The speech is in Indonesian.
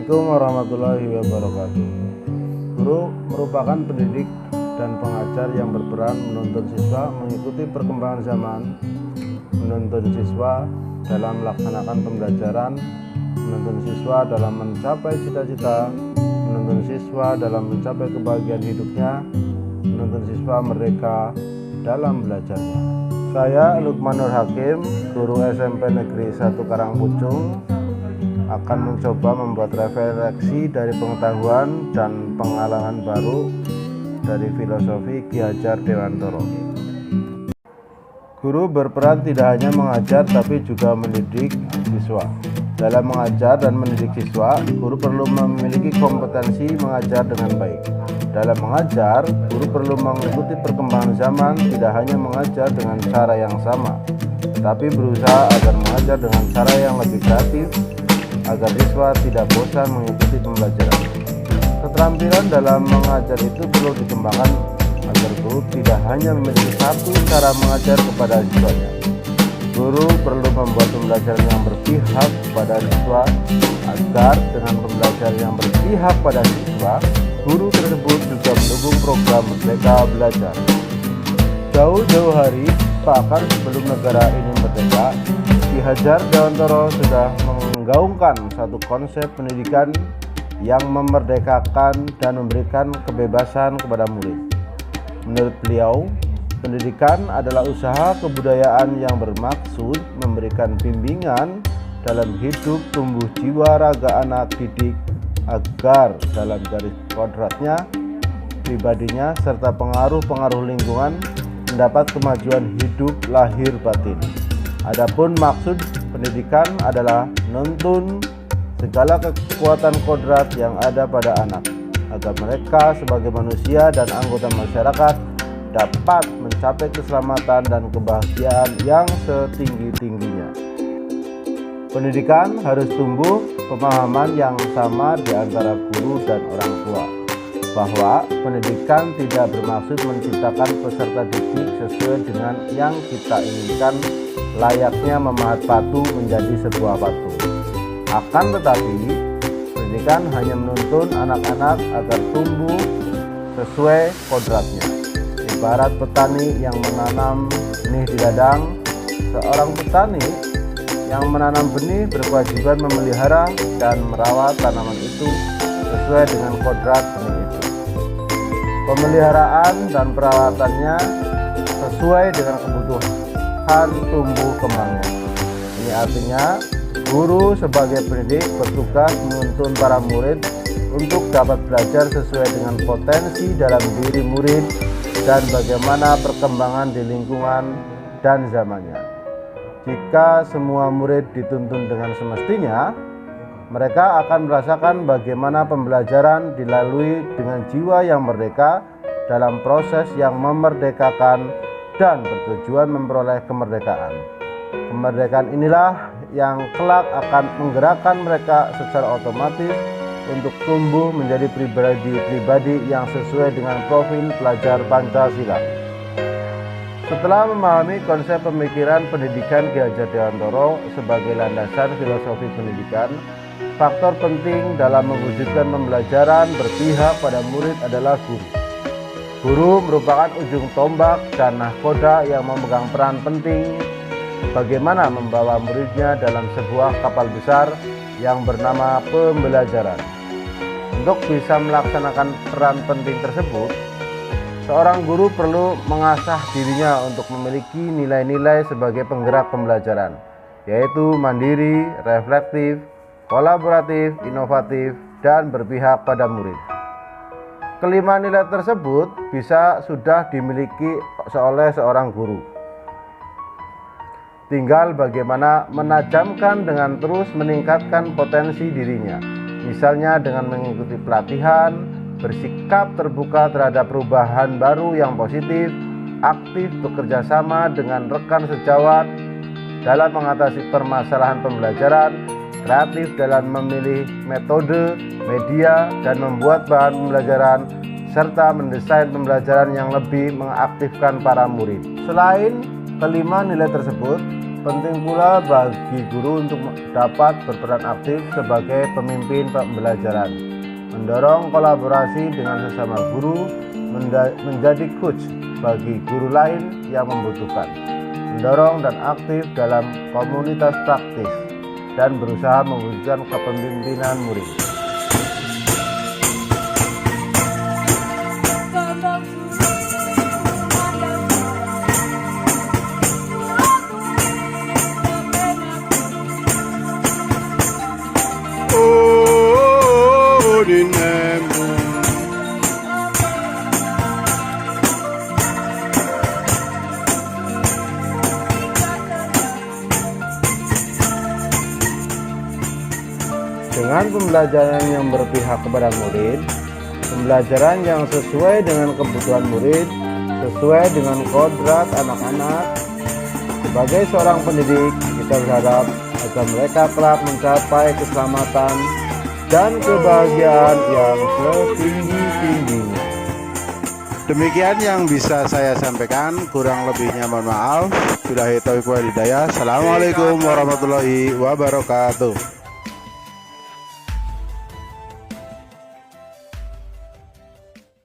Assalamualaikum warahmatullahi wabarakatuh. Guru merupakan pendidik dan pengajar yang berperan menuntun siswa mengikuti perkembangan zaman, menuntun siswa dalam melaksanakan pembelajaran, menuntun siswa dalam mencapai cita-cita, menuntun siswa dalam mencapai kebahagiaan hidupnya, menuntun siswa merdeka dalam belajarnya. Saya Lukman Nur Hakim, guru SMP Negeri 1 Karangpucung, akan mencoba membuat refleksi dari pengetahuan dan pengalaman baru dari filosofi Ki Hajar Dewantara. Guru berperan tidak hanya mengajar tapi juga mendidik siswa. Dalam mengajar dan mendidik siswa, guru perlu memiliki kompetensi mengajar dengan baik. Dalam mengajar, guru perlu mengikuti perkembangan zaman, tidak hanya mengajar dengan cara yang sama, tapi berusaha agar mengajar dengan cara yang lebih kreatif, agar siswa tidak bosan mengikuti pembelajaran. Keterampilan dalam mengajar itu perlu dikembangkan agar guru tidak hanya memiliki satu cara mengajar kepada siswanya. Guru perlu membuat pembelajaran yang berpihak pada siswa, agar dengan pembelajaran yang berpihak pada siswa, guru tersebut juga mendukung program Merdeka Belajar. Jauh-jauh hari, bahkan sebelum negara ini merdeka, Ki Hajar Dewantara sudah menggaungkan satu konsep pendidikan yang memerdekakan dan memberikan kebebasan kepada murid. Menurut beliau, pendidikan adalah usaha kebudayaan yang bermaksud memberikan bimbingan dalam hidup tumbuh jiwa raga anak didik agar dalam garis kodratnya, pribadinya, serta pengaruh-pengaruh lingkungan mendapat kemajuan hidup lahir batin. Adapun maksud pendidikan adalah menuntun segala kekuatan kodrat yang ada pada anak, agar mereka sebagai manusia dan anggota masyarakat dapat mencapai keselamatan dan kebahagiaan yang setinggi-tingginya. Pendidikan harus tumbuh pemahaman yang sama di antara guru dan orang tua, bahwa pendidikan tidak bermaksud menciptakan peserta didik sesuai dengan yang kita inginkan, layaknya memahat batu menjadi sebuah batu. Akan tetapi, pendidikan hanya menuntun anak-anak agar tumbuh sesuai kodratnya. Ibarat petani yang menanam benih di ladang, seorang petani yang menanam benih berkewajiban memelihara dan merawat tanaman itu sesuai dengan kodrat benih itu. Pemeliharaan dan perawatannya sesuai dengan kebutuhan tumbuh kembangnya. Ini artinya guru sebagai pendidik bertugas menuntun para murid untuk dapat belajar sesuai dengan potensi dalam diri murid dan bagaimana perkembangan di lingkungan dan zamannya. Jika semua murid dituntun dengan semestinya, mereka akan merasakan bagaimana pembelajaran dilalui dengan jiwa yang merdeka dalam proses yang memerdekakan dan bertujuan memperoleh kemerdekaan. Kemerdekaan inilah yang kelak akan menggerakkan mereka secara otomatis untuk tumbuh menjadi pribadi-pribadi yang sesuai dengan profil pelajar Pancasila. Setelah memahami konsep pemikiran pendidikan Ki Hajar Dewantara sebagai landasan filosofi pendidikan, faktor penting dalam mewujudkan pembelajaran berpihak pada murid adalah guru. Guru merupakan ujung tombak dan nahkoda yang memegang peran penting bagaimana membawa muridnya dalam sebuah kapal besar yang bernama pembelajaran. Untuk bisa melaksanakan peran penting tersebut, seorang guru perlu mengasah dirinya untuk memiliki nilai-nilai sebagai penggerak pembelajaran, yaitu mandiri, reflektif, kolaboratif, inovatif, dan berpihak pada murid. Kelima nilai tersebut bisa sudah dimiliki oleh seorang guru. Tinggal bagaimana menajamkan dengan terus meningkatkan potensi dirinya, misalnya dengan mengikuti pelatihan, bersikap terbuka terhadap perubahan baru yang positif, aktif bekerja sama dengan rekan sejawat dalam mengatasi permasalahan pembelajaran, kreatif dalam memilih metode, media, dan membuat bahan pembelajaran, serta mendesain pembelajaran yang lebih mengaktifkan para murid. Selain kelima nilai tersebut, Penting pula bagi guru untuk dapat berperan aktif sebagai pemimpin pembelajaran, mendorong kolaborasi dengan sesama guru, menjadi coach bagi guru lain yang membutuhkan, mendorong dan aktif dalam komunitas praktis, dan berusaha mewujudkan kepemimpinan murid. Dengan pembelajaran yang berpihak kepada murid, pembelajaran yang sesuai dengan kebutuhan murid, sesuai dengan kodrat anak-anak. Sebagai seorang pendidik, kita berharap agar mereka kelak mencapai keselamatan dan kebahagiaan yang setinggi-tingginya. Demikian yang bisa saya sampaikan, kurang lebihnya mohon maaf. Billahi taufiq wal hidayah. Assalamualaikum warahmatullahi wabarakatuh.